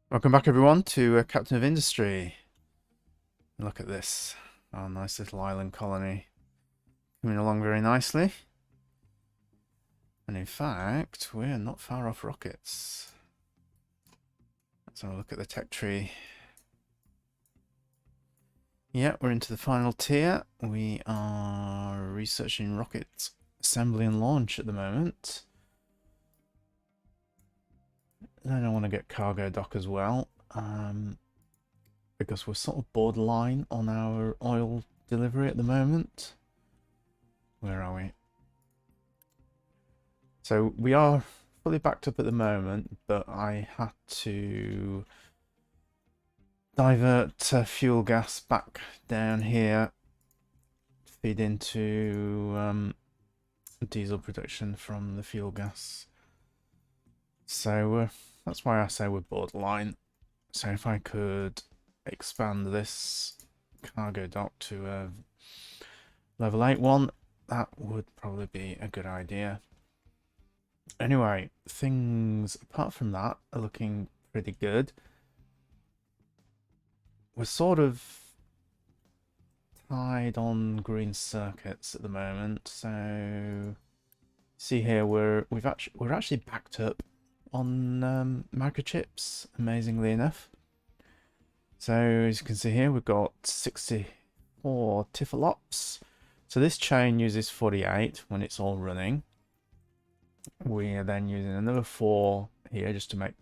Welcome back, everyone, to Captain of Industry. Look at this. Our nice little island colony. Coming along very nicely. And in fact, we're not far off rockets. Let's have a look at the tech tree. Yeah, we're into the final tier. We are researching rocket assembly and launch at the moment. Then I want to get cargo dock as well. Because we're sort of borderline on our oil delivery at the moment. Where are we? So we are fully backed up at the moment, but I had to divert fuel gas back down here to feed into diesel production from the fuel gas. So that's why I say we're borderline. So if I could expand this cargo dock to a level 8 one, that would probably be a good idea. Anyway, things apart from that are looking pretty good. We're sort of tied on green circuits at the moment, so see here we're actually backed up on microchips, amazingly enough. So as you can see here, we've got 64 tifalops. So this chain uses 48 when it's all running. We are then using another 4 here just to make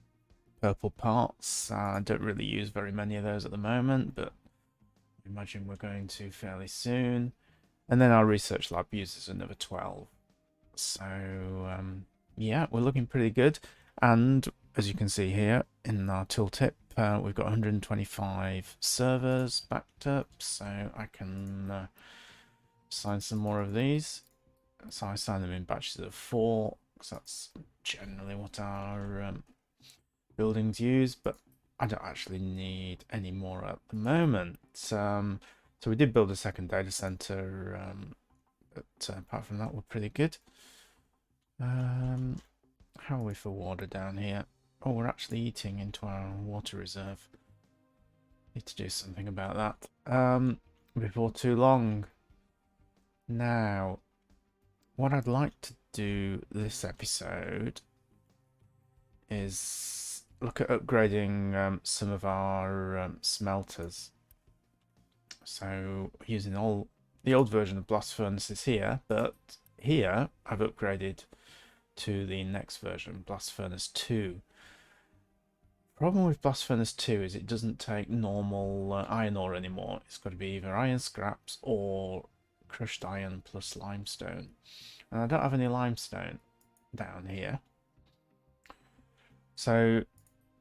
purple parts. I don't really use very many of those at the moment, but I imagine we're going to fairly soon. And then our research lab uses another 12. So yeah, we're looking pretty good. And as you can see here in our tooltip, we've got 125 servers backed up, so I can assign some more of these. So I assign them in batches of 4, because that's generally what our buildings use, but I don't actually need any more at the moment. So we did build a second data center, but apart from that, we're pretty good. How are we for water down here? Oh, we're actually eating into our water reserve. Need to do something about that before too long. Now, what I'd like to do this episode is look at upgrading some of our smelters. So using all the old version of blast furnaces here, but here I've upgraded to the next version, blast furnace 2. Problem with blast furnace 2 is it doesn't take normal iron ore anymore. It's got to be either iron scraps or crushed iron plus limestone. And I don't have any limestone down here. So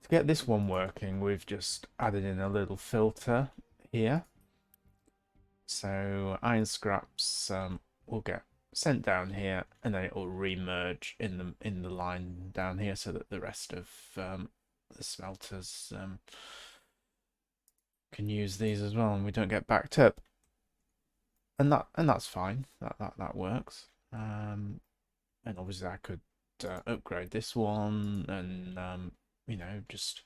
to get this one working, we've just added in a little filter here. So iron scraps will get sent down here, and then it will remerge in the line down here, so that the rest of the smelters can use these as well, and we don't get backed up. And that's fine. That works. And obviously I could upgrade this one, and you know, just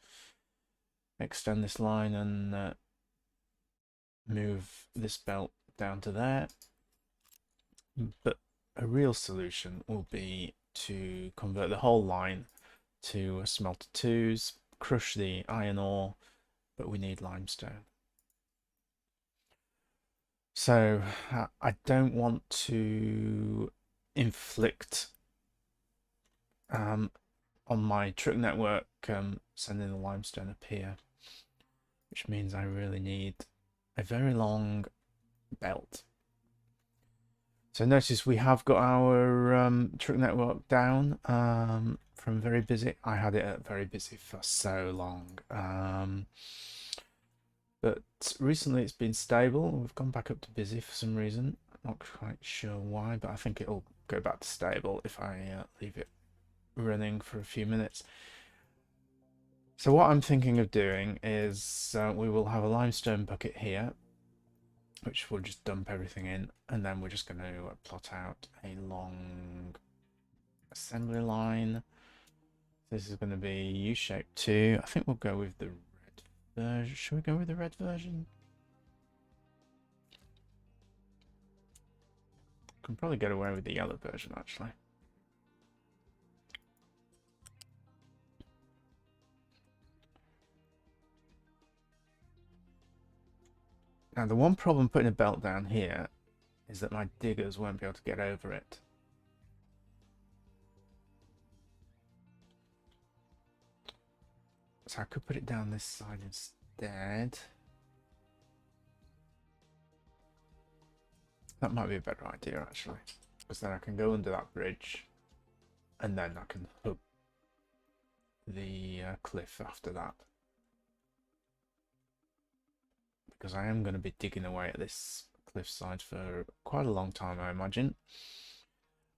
extend this line and move this belt down to there. But a real solution will be to convert the whole line to smelter 2s, crush the iron ore, but we need limestone. So I don't want to inflict on my truck network sending the limestone up here, which means I really need a very long belt. So notice we have got our truck network down from very busy. I had it at very busy for so long. But recently it's been stable. We've gone back up to busy for some reason. Not quite sure why, but I think it'll go back to stable if I leave it running for a few minutes. So what I'm thinking of doing is we will have a limestone bucket here, which we'll just dump everything in, and then we're just going to plot out a long assembly line This is going to be U-shaped too. I think we'll go with the red version. Should we go with the red version? Can probably get away with the yellow version actually. Now the one problem putting a belt down here is that my diggers won't be able to get over it. So I could put it down this side instead. That might be a better idea actually, because then I can go under that bridge and then I can hug the cliff after that. Because I am going to be digging away at this cliffside for quite a long time, I imagine.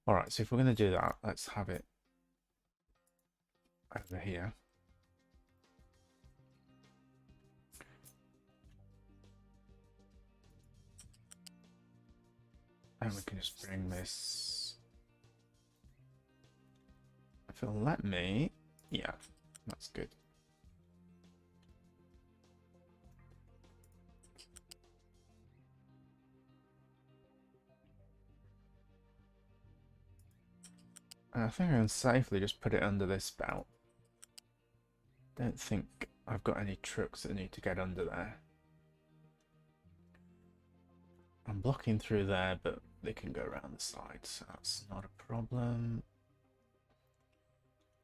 Alright, so if we're going to do that, let's have it over here. And we can just bring this. If it'll let me, yeah, that's good. And I think I can safely just put it under this belt. Don't think I've got any trucks that need to get under there. I'm blocking through there, but they can go around the side, so that's not a problem.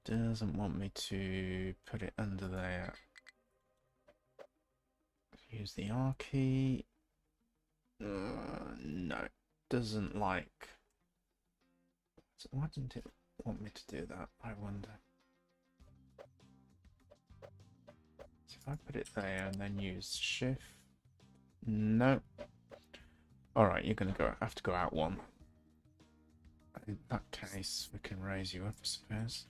Doesn't want me to put it under there. Use the R key. No, it doesn't like. So why didn't it want me to do that? I wonder. So if I put it there and then use shift. No. Alright, you're going to have to go out one. In that case, we can raise you up, I suppose.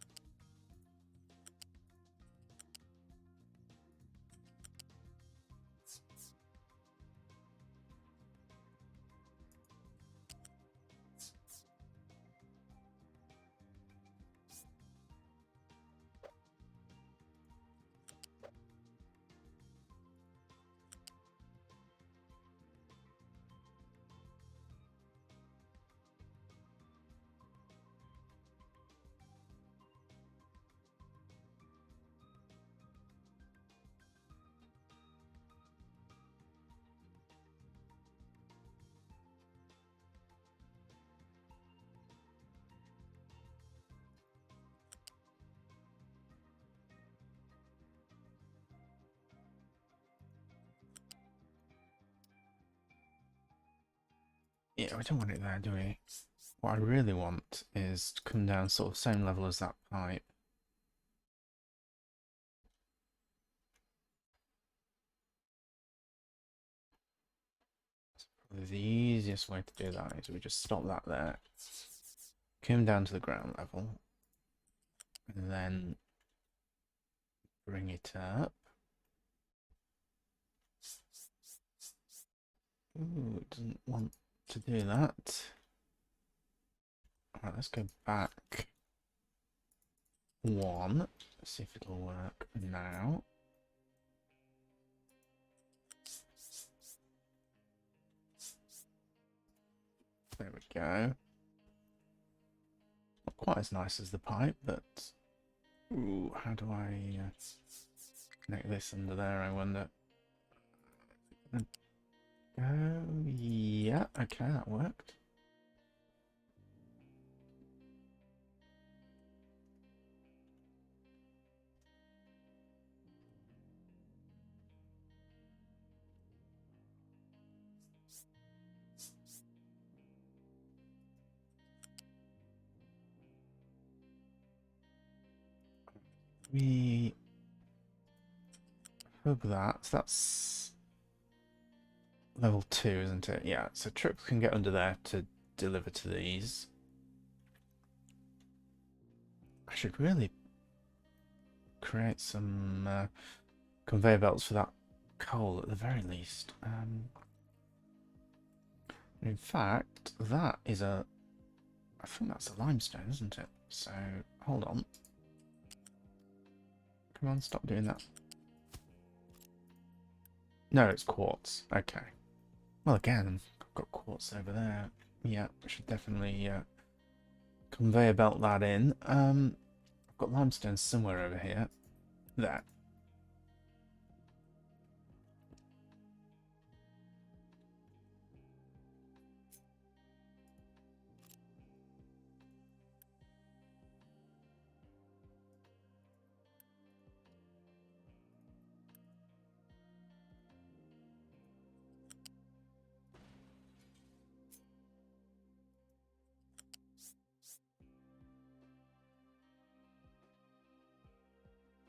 Yeah, we don't want it there, do we? What I really want is to come down sort of same level as that pipe. Probably the easiest way to do that is we just stop that there. Come down to the ground level. And then bring it up. Ooh, it doesn't want to do that. Alright, let's go back one. Let's see if it'll work now. There we go. Not quite as nice as the pipe, but... Ooh, how do I connect this under there, I wonder? Yeah, okay, that worked. We hook that. So that's level 2, isn't it? Yeah, so trucks can get under there to deliver to these. I should really create some conveyor belts for that coal at the very least. In fact, that is I think that's a limestone, isn't it? So, hold on. Come on, stop doing that. No, it's quartz. Okay. Well, again, I've got quartz over there. Yeah, we should definitely conveyor belt that in. I've got limestone somewhere over here. There.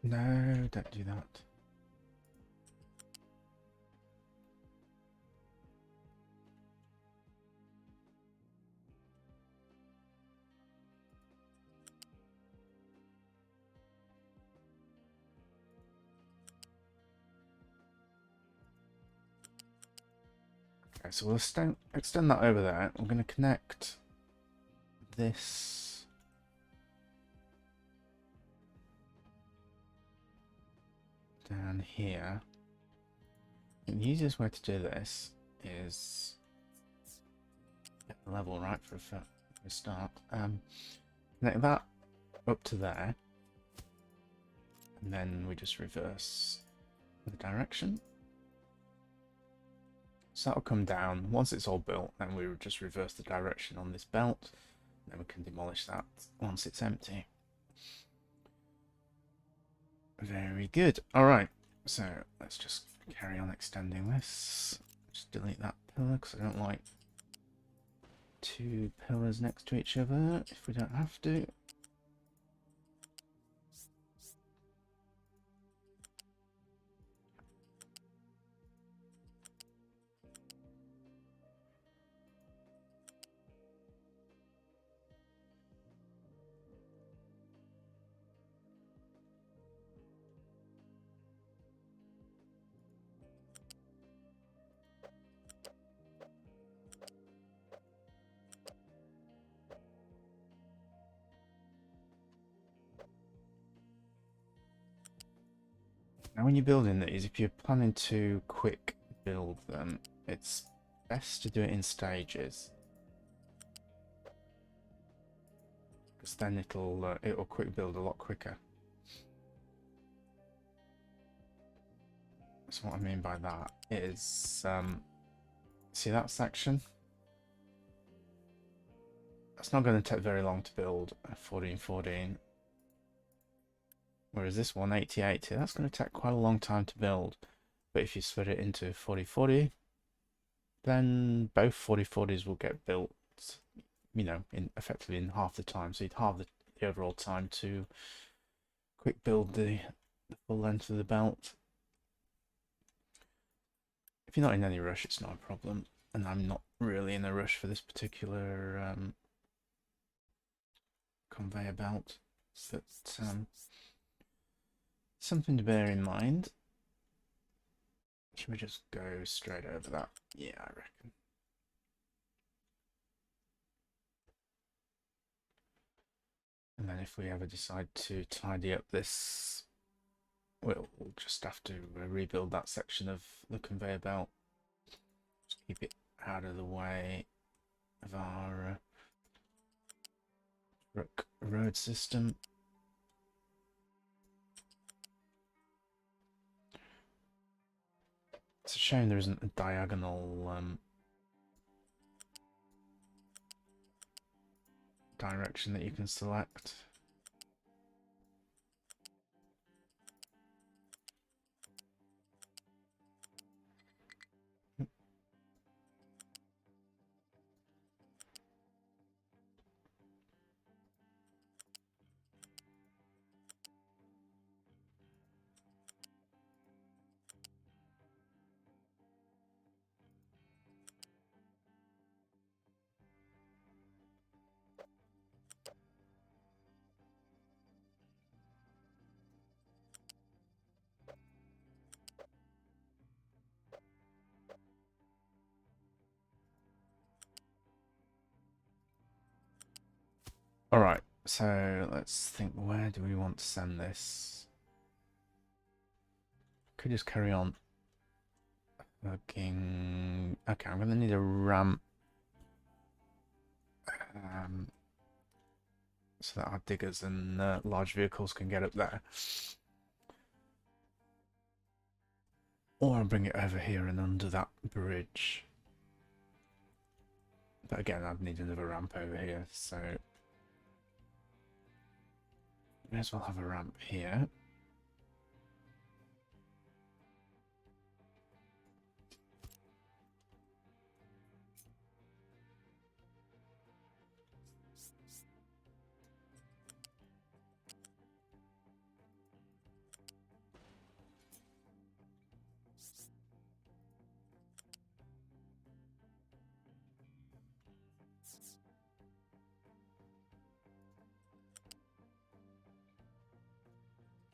No, don't do that. Okay, so we'll extend that over there. I'm going to connect this down here. And the easiest way to do this is get the level right for a start. Connect that up to there, and then we just reverse the direction. So that'll come down. Once it's all built, then we would just reverse the direction on this belt. Then we can demolish that once it's empty. Very good. Alright, so let's just carry on extending this. Just delete that pillar because I don't like two pillars next to each other if we don't have to. Now when you're building these, if you're planning to quick build them, it's best to do it in stages. Because then it'll quick build a lot quicker. So what I mean by that is, see that section? That's not going to take very long to build a 1414. Whereas this one, 8080, that's going to take quite a long time to build. But if you split it into 4040, then both 4040s will get built, you know, effectively in half the time. So you'd halve the overall time to quick build the full length of the belt. If you're not in any rush, it's not a problem. And I'm not really in a rush for this particular conveyor belt. But something to bear in mind. Should we just go straight over that? Yeah, I reckon. And then if we ever decide to tidy up this, we'll just have to rebuild that section of the conveyor belt. Just keep it out of the way of our road system. It's a shame there isn't a diagonal direction that you can select. Alright, so let's think, where do we want to send this? Could just carry on. Looking. Okay, I'm gonna need a ramp. So that our diggers and large vehicles can get up there. Or I'll bring it over here and under that bridge. But again, I'd need another ramp over here, so may as well have a ramp here.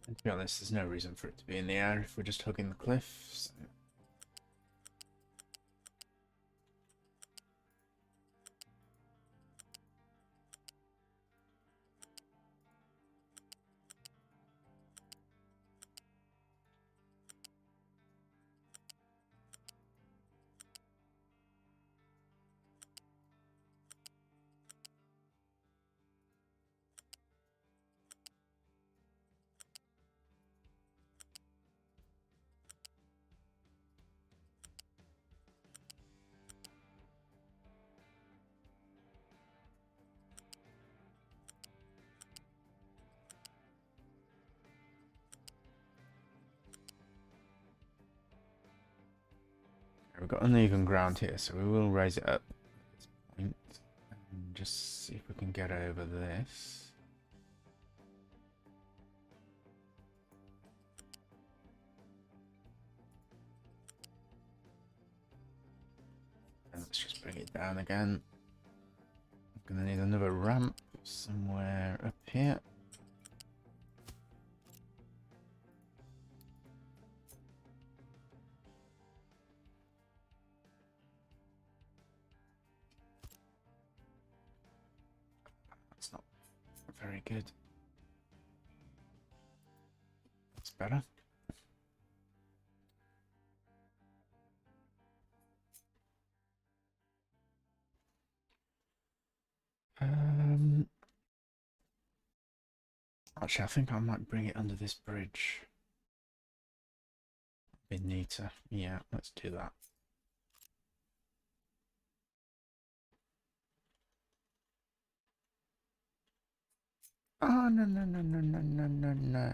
And to be honest, there's no reason for it to be in the air if we're just hugging the cliff. So. We've got uneven ground here, so we will raise it up at this point. And just see if we can get over this. And let's just bring it down again. I'm gonna need another ramp somewhere up here. That's not very good. That's better. Actually, I think I might bring it under this bridge. Be neater. Yeah, let's do that. Oh, no, no, no, no, no, no, no, no.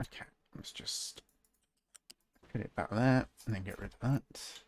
Okay, let's just put it back there and then get rid of that.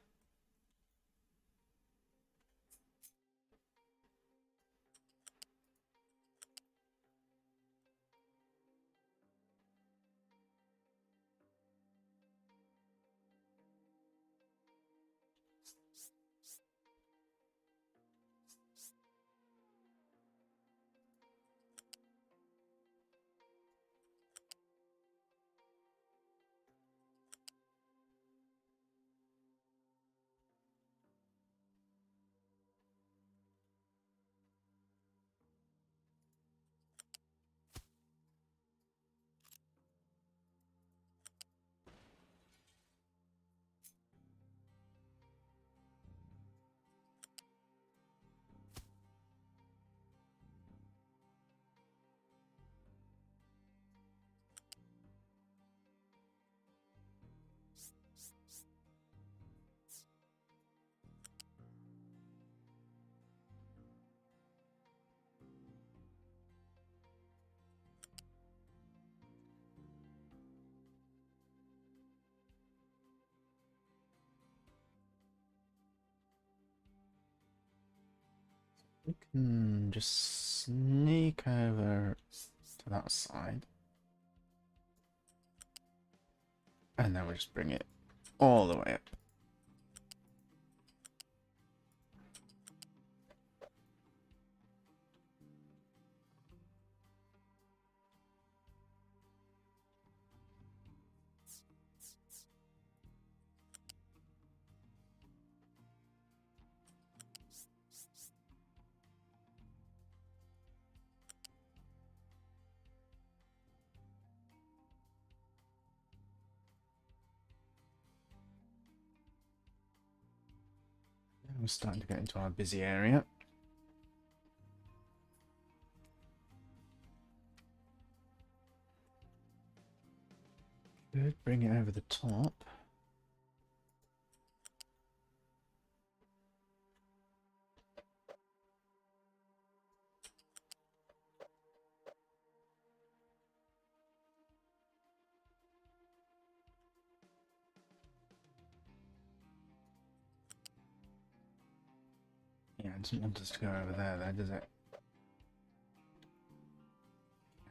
We can just sneak over to that side. And then we'll just bring it all the way up. We're starting to get into our busy area. Good, bring it over the top. Yeah, it doesn't want us to go over there though, does it?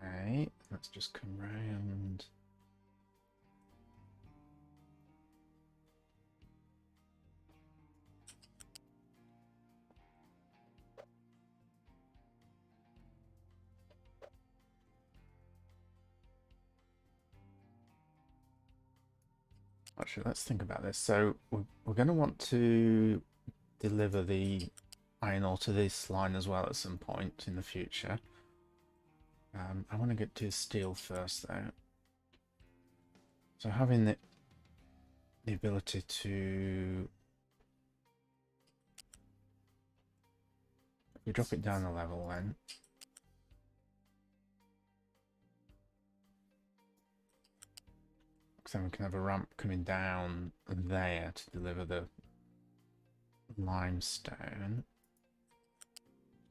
Okay, let's just come round. Actually, let's think about this. So we're going to want to deliver the iron ore to this line as well at some point in the future. I want to get to steel first though. So having the ability to, if we drop it down a level then, because then we can have a ramp coming down there to deliver the limestone.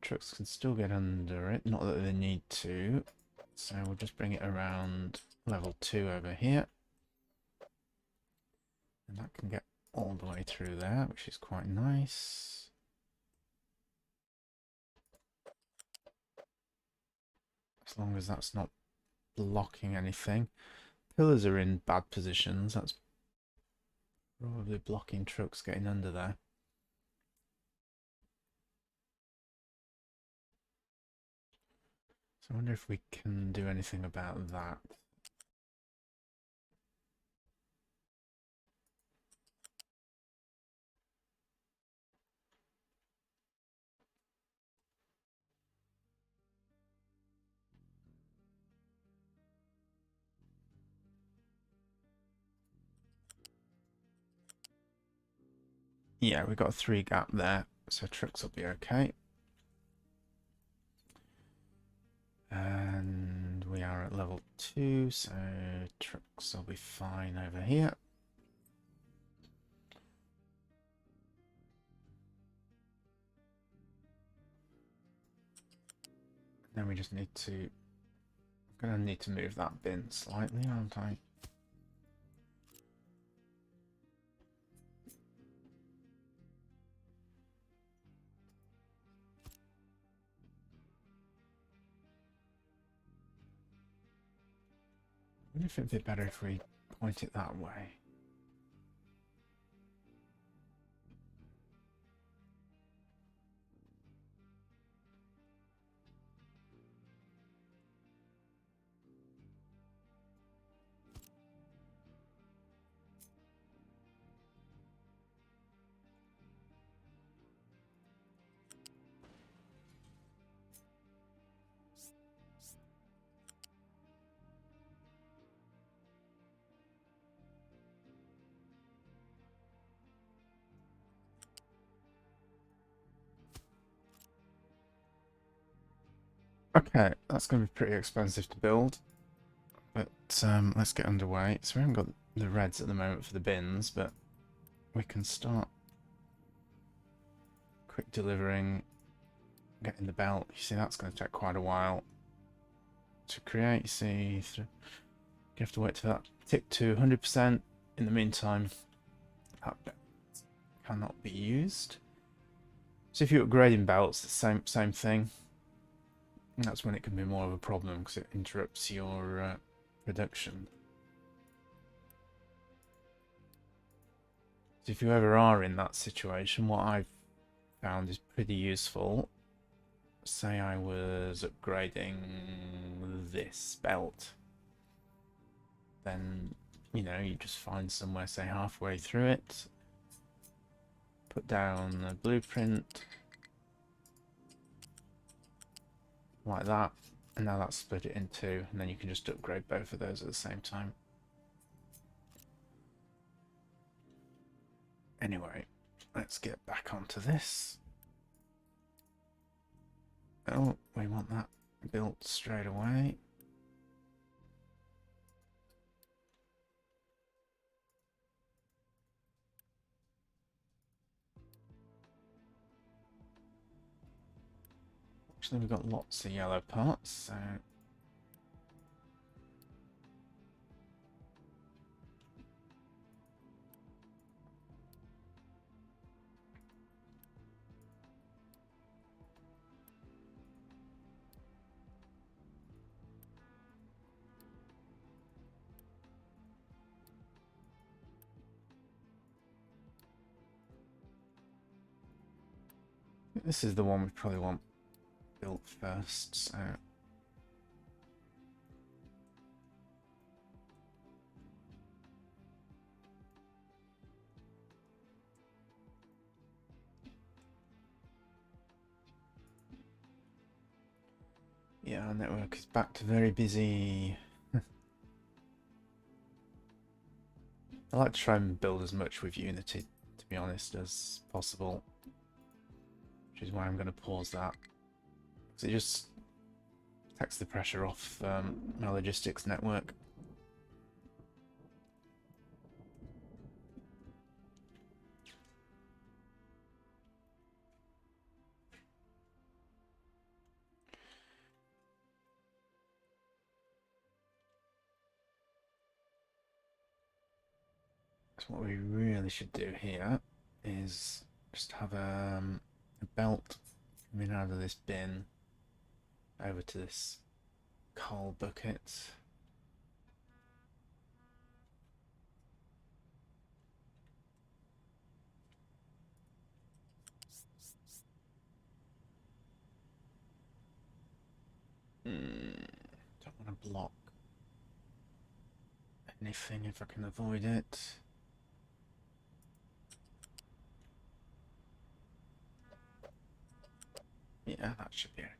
Trucks can still get under it, not that they need to. So we'll just bring it around level 2 over here. And that can get all the way through there, which is quite nice. As long as that's not blocking anything. Pillars are in bad positions. That's probably blocking trucks getting under there. So I wonder if we can do anything about that. Yeah, we've got a 3 gap there, so trucks will be okay. And we are at level 2, so trucks will be fine over here. Then we just need to, I'm going to need to move that bin slightly, aren't I? I wonder if it'd be better if we point it that way. Okay, that's going to be pretty expensive to build, but let's get underway. So we haven't got the reds at the moment for the bins, but we can start quick delivering, getting the belt. You see, that's going to take quite a while to create. You see, you have to wait till that tick to 100%. In the meantime, that belt cannot be used. So if you're upgrading belts, the same thing. And that's when it can be more of a problem because it interrupts your production. So if you ever are in that situation, what I've found is pretty useful. Say I was upgrading this belt, then, you know, you just find somewhere, say halfway through it, put down a blueprint, like that, and now that's split it in 2, and then you can just upgrade both of those at the same time. Anyway, let's get back onto this. Oh, we want that built straight away. Actually, we've got lots of yellow parts, so... This is the one we probably want built first, so... Yeah, our network is back to very busy. I like to try and build as much with Unity, to be honest, as possible. Which is why I'm going to pause that. Because it just takes the pressure off my logistics network. So what we really should do here is just have a belt coming out of this bin over to this coal bucket. Don't want to block anything if I can avoid it. Yeah, that should be okay.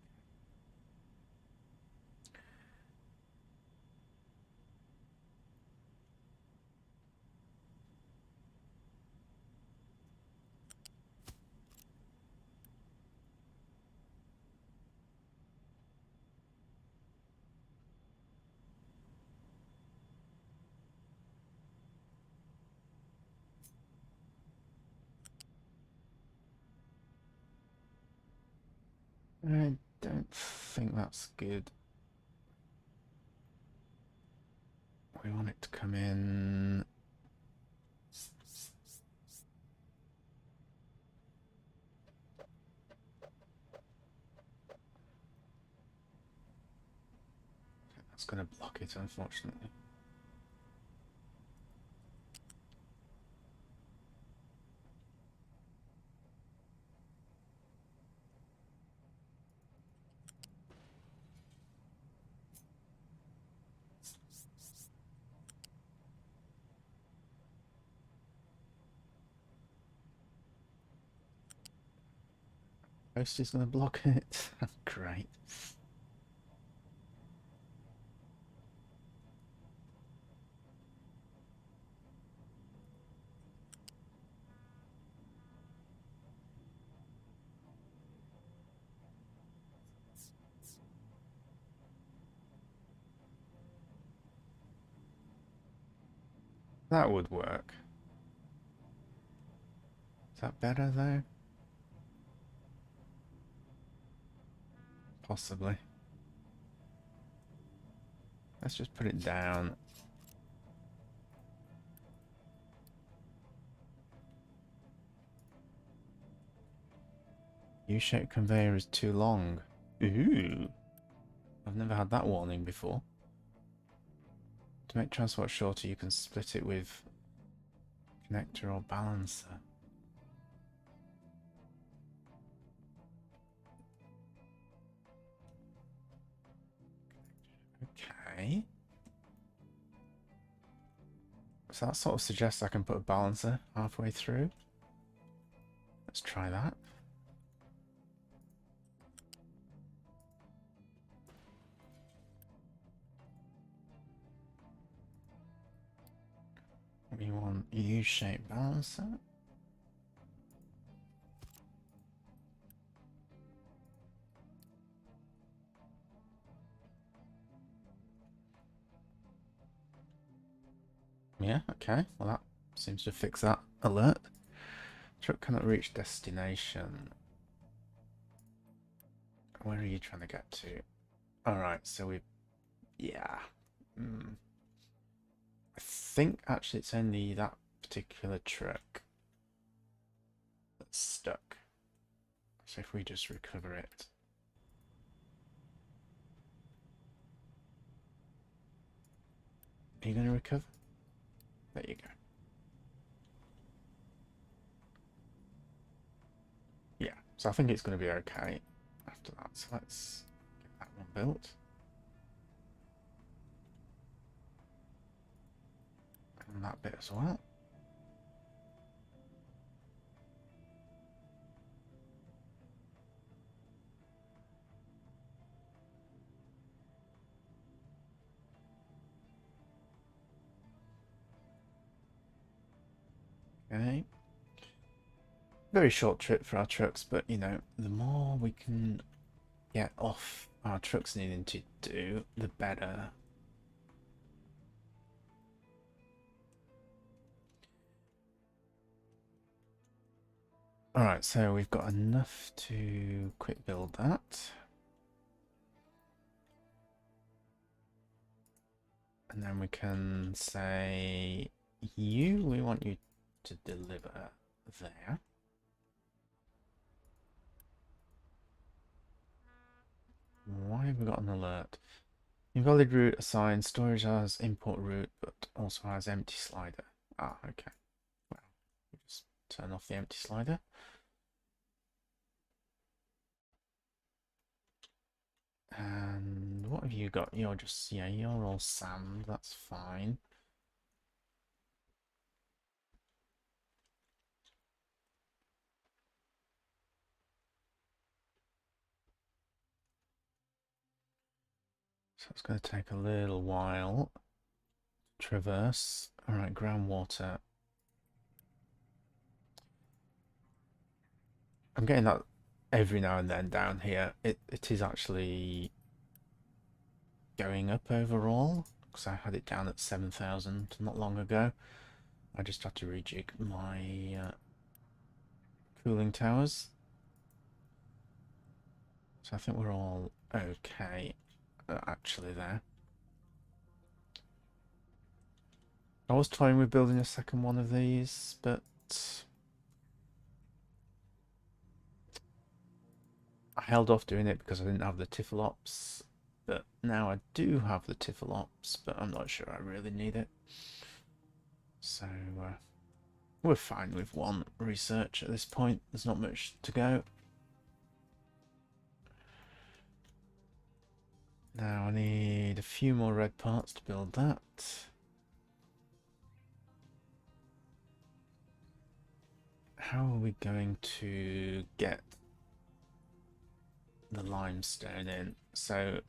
I don't think that's good. We want it to come in. That's going to block it, unfortunately. Post is going to block it. Great. That would work. Is that better though? Possibly. Let's just put it down. U-shaped conveyor is too long. Ooh. I've never had that warning before. To make transport shorter, you can split it with connector or balancer. Okay. So that sort of suggests I can put a balancer halfway through. Let's try that. We want U-shaped balancer. Yeah, okay. Well, that seems to fix that alert. Truck cannot reach destination. Where are you trying to get to? Alright, so we... Yeah. I think actually it's only that particular truck that's stuck. So if we just recover it. Are you going to recover? There you go. Yeah, so I think it's going to be okay after that. So let's get that one built. And that bit as well. Okay. Very short trip for our trucks, but you know, the more we can get off our trucks needing to do, the better. Alright, so we've got enough to quick build that. And then we can say, we want you to deliver there. Why have we got an alert? Invalid route assigned. Storage has import route, but also has empty slider. Ah, okay. Well, we'll just turn off the empty slider. And what have you got? You're just, yeah, you're all sand. That's fine. So it's going to take a little while to traverse. All right, groundwater. I'm getting that every now and then down here. It is actually going up overall because I had it down at 7,000 not long ago. I just had to rejig my cooling towers. So I think we're all okay actually there. I was toying with building a second one of these, but I held off doing it because I didn't have the Tiflops. But now I do have the Tiflops, but I'm not sure I really need it. So we're fine with one research at this point. There's not much to go. Now I need a few more red parts to build that. How are we going to get the limestone in? So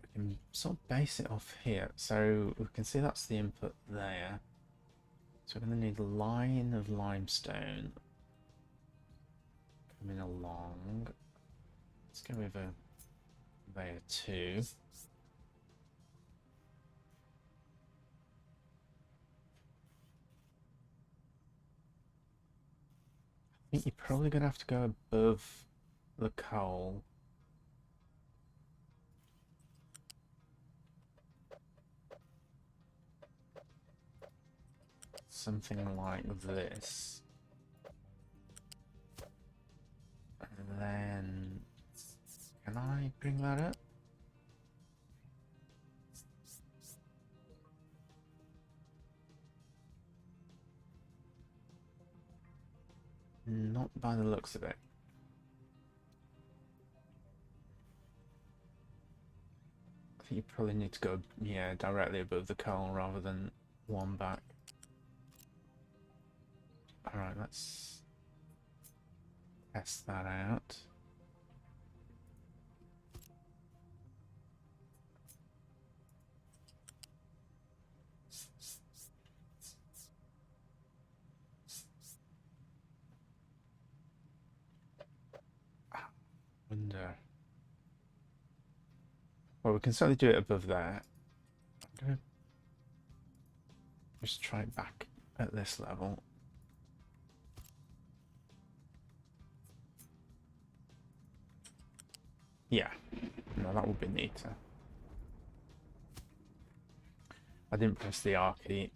we can sort of base it off here. So we can see that's the input there. So we're going to need a line of limestone coming along. Let's go with a layer 2. I think you're probably going to have to go above the coal. Something like this. And then... Can I bring that up? Not by the looks of it. I think you probably need to go, yeah, directly above the coal rather than one back. Alright, let's test that out. Wonder. Well, we can certainly do it above there. Just try it back at this level. Yeah, no, that would be neater. I didn't press the R key,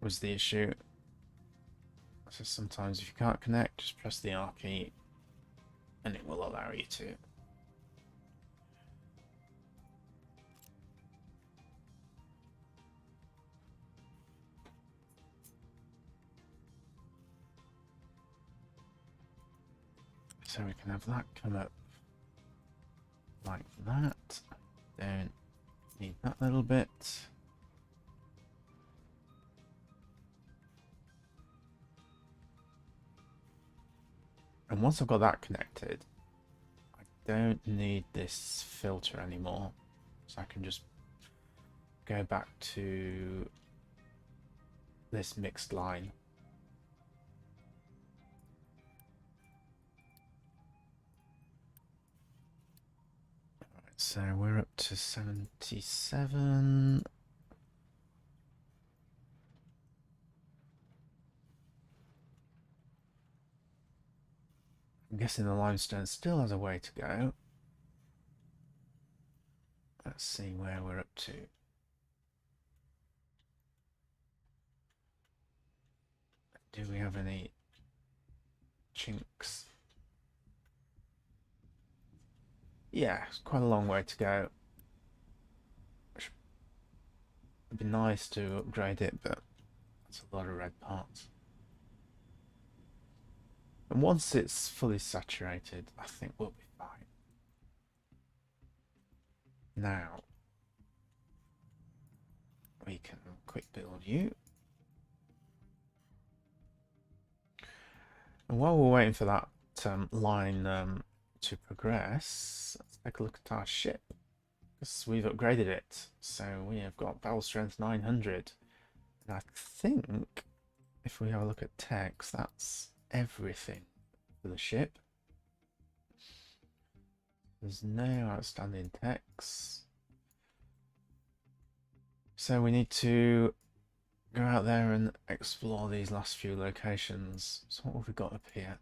was the issue. So sometimes if you can't connect, just press the R key and it will allow you to. So we can have that come up like that. Don't need that little bit. And once I've got that connected, I don't need this filter anymore. So I can just go back to this mixed line. Alright, so we're up to 77. I'm guessing the limestone still has a way to go. Let's see where we're up to. Do we have any chinks? Yeah, it's quite a long way to go. It'd be nice to upgrade it, but that's a lot of red parts. And once it's fully saturated, I think we'll be fine. Now, we can quick build you. And while we're waiting for that line to progress, let's take a look at our ship. Because we've upgraded it. So we have got battle strength 900. And I think if we have a look at techs, that's everything for the ship. There's no outstanding techs. So we need to go out there and explore these last few locations. So what have we got up here?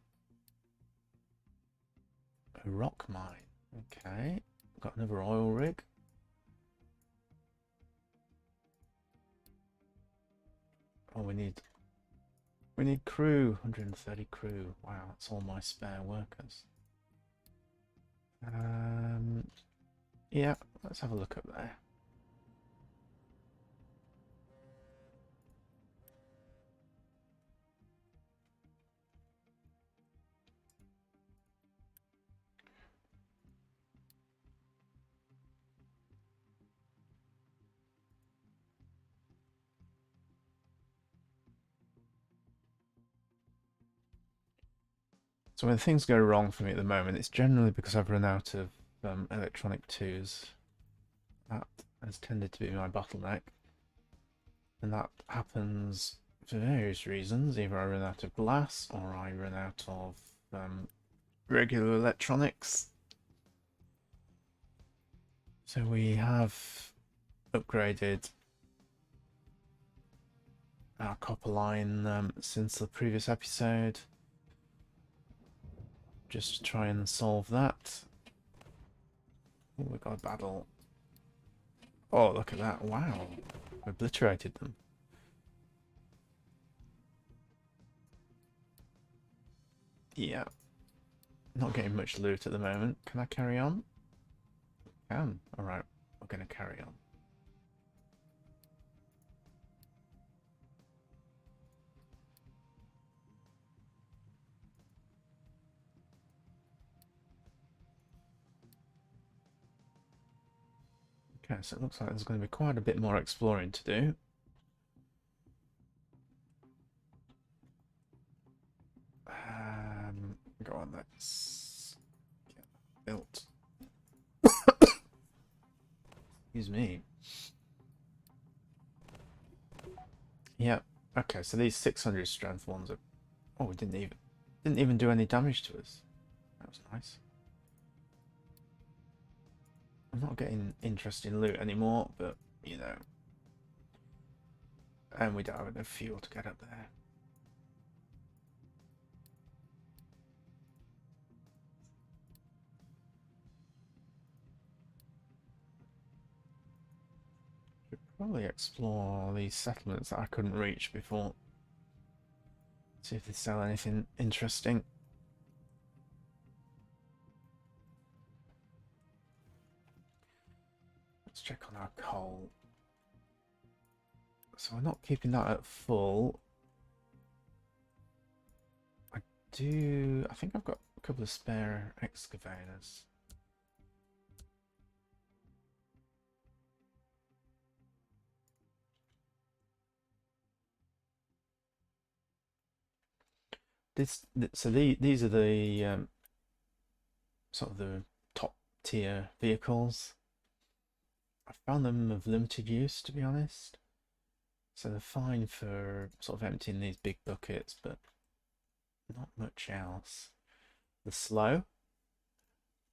A rock mine. Okay. Got another oil rig. Oh, we need crew. 130 crew. Wow, that's all my spare workers. Yeah, let's have a look up there. So when things go wrong for me at the moment, it's generally because I've run out of electronic 2s. That has tended to be my bottleneck. And that happens for various reasons. Either I run out of glass or I run out of regular electronics. So we have upgraded our copper line since the previous episode. Just to try and solve that. Oh, we got a battle. Oh, look at that. Wow. Obliterated them. Yeah. Not getting much loot at the moment. Can I carry on? Can. Alright, we're going to carry on. Okay, so it looks like there's going to be quite a bit more exploring to do. Go on, let's get built. Excuse me. Yeah. Okay, so these 600 strength ones are. Oh, we didn't even do any damage to us. That was nice. I'm not getting interesting loot anymore, but you know. And we don't have enough fuel to get up there. Should probably explore these settlements that I couldn't reach before. See if they sell anything interesting. Let's check on our coal. So we're not keeping that at full. I think I've got a couple of spare excavators. These are the sort of the top tier vehicles. I found them of limited use, to be honest. So they're fine for sort of emptying these big buckets, but not much else. They're slow.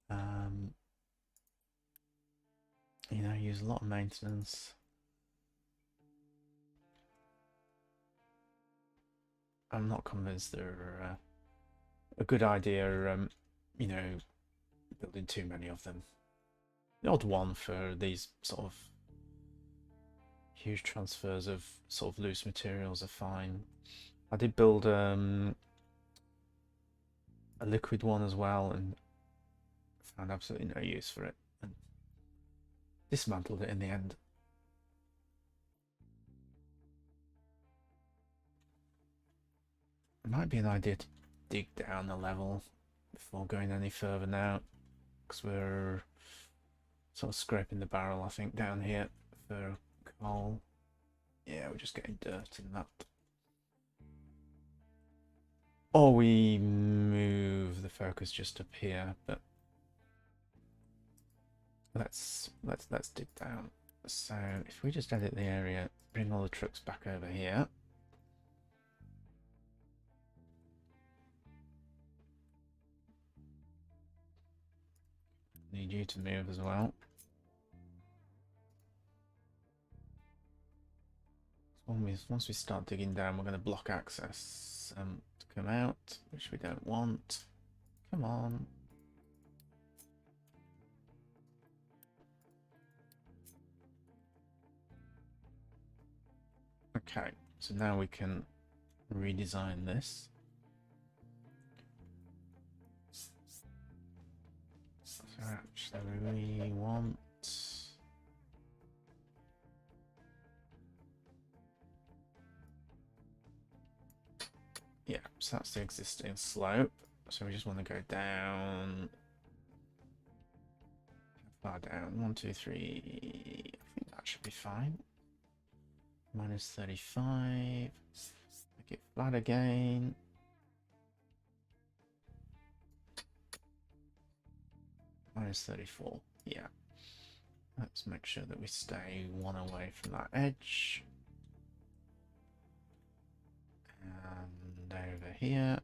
You know, use a lot of maintenance. I'm not convinced they're a good idea, you know, building too many of them. The odd one for these sort of huge transfers of sort of loose materials are fine. I did build a liquid one as well and found absolutely no use for it and dismantled it in the end. It might be an idea to dig down a level before going any further now, because we're sort of scraping the barrel, I think, down here for coal. Yeah, we're just getting dirt in that. Or we move the focus just up here, but let's dig down. So if we just edit the area, bring all the trucks back over here. Need you to move as well. Once we start digging down, we're going to block access to come out, which we don't want. Come on. Okay, so now we can redesign this. So actually we want... Yeah, so that's the existing slope. So we just want to go down. How far down? 1, 2, 3. I think that should be fine. Minus 35. Make it flat again. Minus 34. Yeah. Let's make sure that we stay one away from that edge. And over here.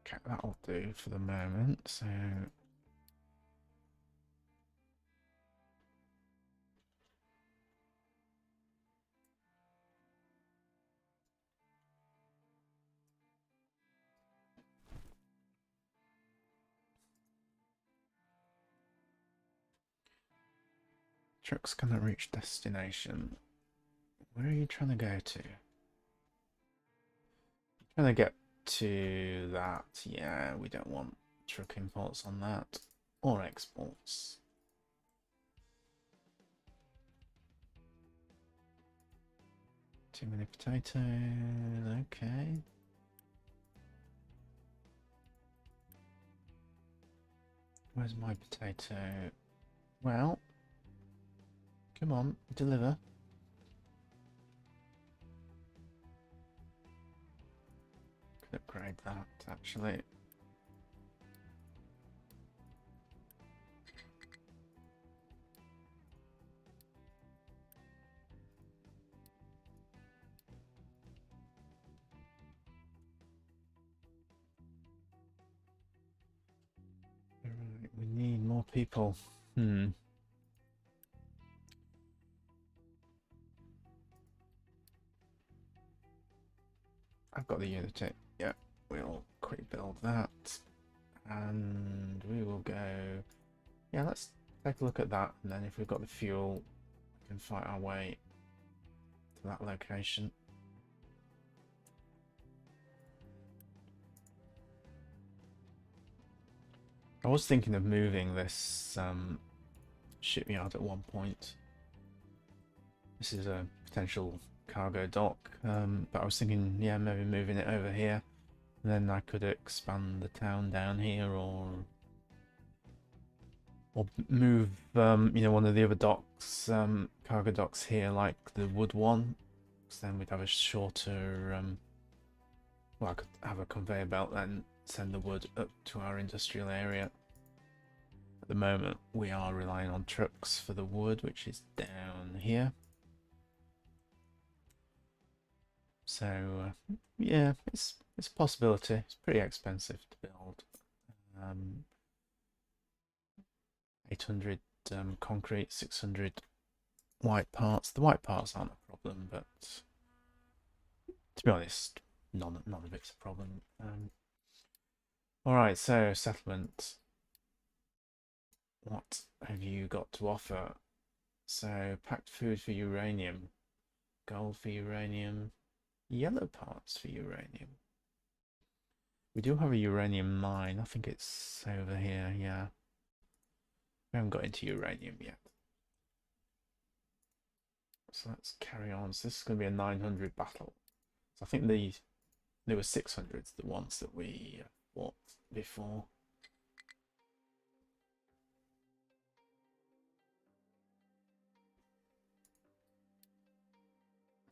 Okay, that'll do for the moment. So truck's gonna reach destination. Where are you trying to go to? Trying to get to that. Yeah, we don't want truck imports on that. Or exports. Too many potatoes. Okay. Where's my potato? Well, come on, deliver. upgrade that actually. Right, we need more people. I've got the Unity. Yeah, we'll quick build that. And we will go... Yeah, let's take a look at that. And then if we've got the fuel, we can fight our way to that location. I was thinking of moving this shipyard at one point. This is a potential cargo dock, but I was thinking, yeah, maybe moving it over here. And then I could expand the town down here, or move, you know, one of the other docks, cargo docks here, like the wood one. Because then we'd have a shorter, well, I could have a conveyor belt then send the wood up to our industrial area. At the moment, we are relying on trucks for the wood, which is down here. So, yeah, it's a possibility. It's pretty expensive to build. 800 concrete, 600 white parts. The white parts aren't a problem, but to be honest, none of it's a problem. Alright, so settlement. What have you got to offer? So, packed food for uranium, gold for uranium, yellow parts for uranium. We do have a uranium mine. I think it's over here, yeah. We haven't got into uranium yet. So let's carry on. So this is going to be a 900 battle. So I think there were 600s, the ones that we fought before.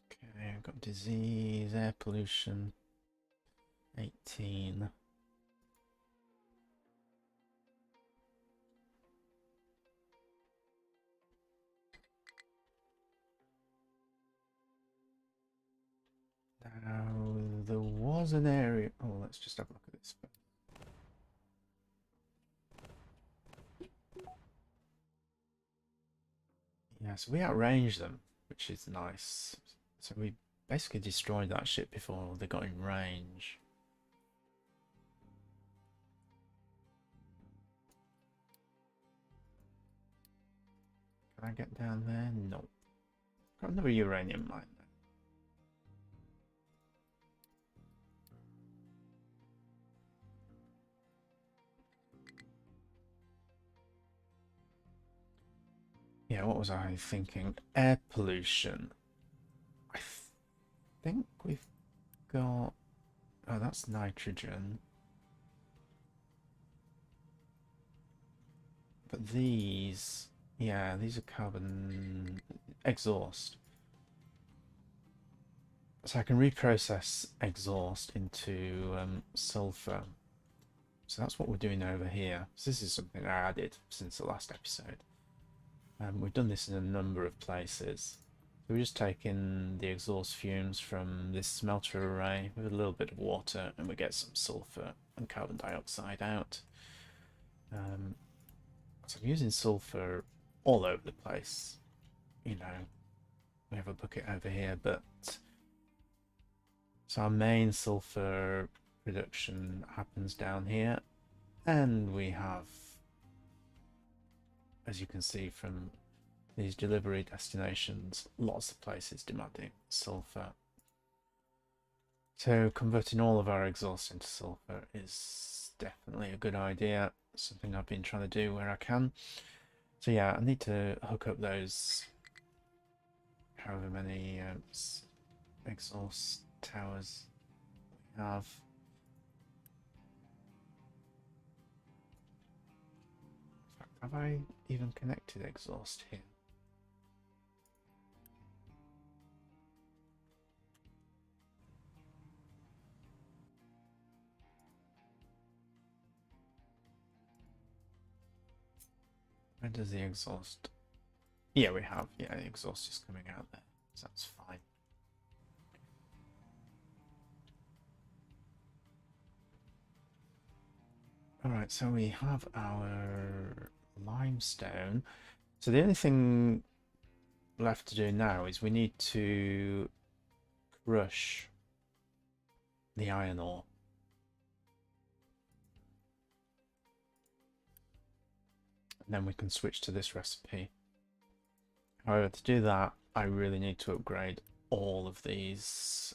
Okay, I've got disease, air pollution, 18. Now, there was an area... Oh, let's just have a look at this. Yeah, so we outranged them, which is nice. So we basically destroyed that ship before they got in range. Can I get down there? No. Got another uranium mine there. Yeah, what was I thinking? Air pollution. I think we've got... Oh, that's nitrogen. But these... Yeah, these are carbon exhaust. So I can reprocess exhaust into sulfur. So that's what we're doing over here. So this is something I added since the last episode. We've done this in a number of places. So we're just taking the exhaust fumes from this smelter array with a little bit of water, and we get some sulfur and carbon dioxide out. So I'm using sulfur all over the place. You know, we have a bucket over here, but so our main sulfur production happens down here, and we have, as you can see from these delivery destinations, lots of places demanding sulfur. So converting all of our exhaust into sulfur is definitely a good idea. Something I've been trying to do where I can. So yeah, I need to hook up those however many exhaust towers we have. In fact, have I even connected exhaust here? Where does the exhaust? Yeah, we have. Yeah, the exhaust is coming out there, so that's fine. Alright, so we have our limestone. So the only thing left to do now is we need to crush the iron ore. And then we can switch to this recipe. However, to do that, I really need to upgrade all of these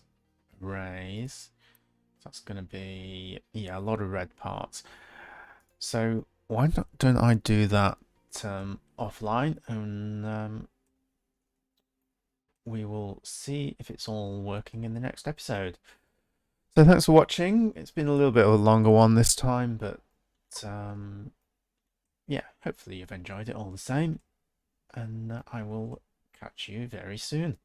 arrays. That's going to be, yeah, a lot of red parts. So why don't I do that offline, and we will see if it's all working in the next episode. So thanks for watching. It's been a little bit of a longer one this time, but yeah, hopefully you've enjoyed it all the same, and I will catch you very soon.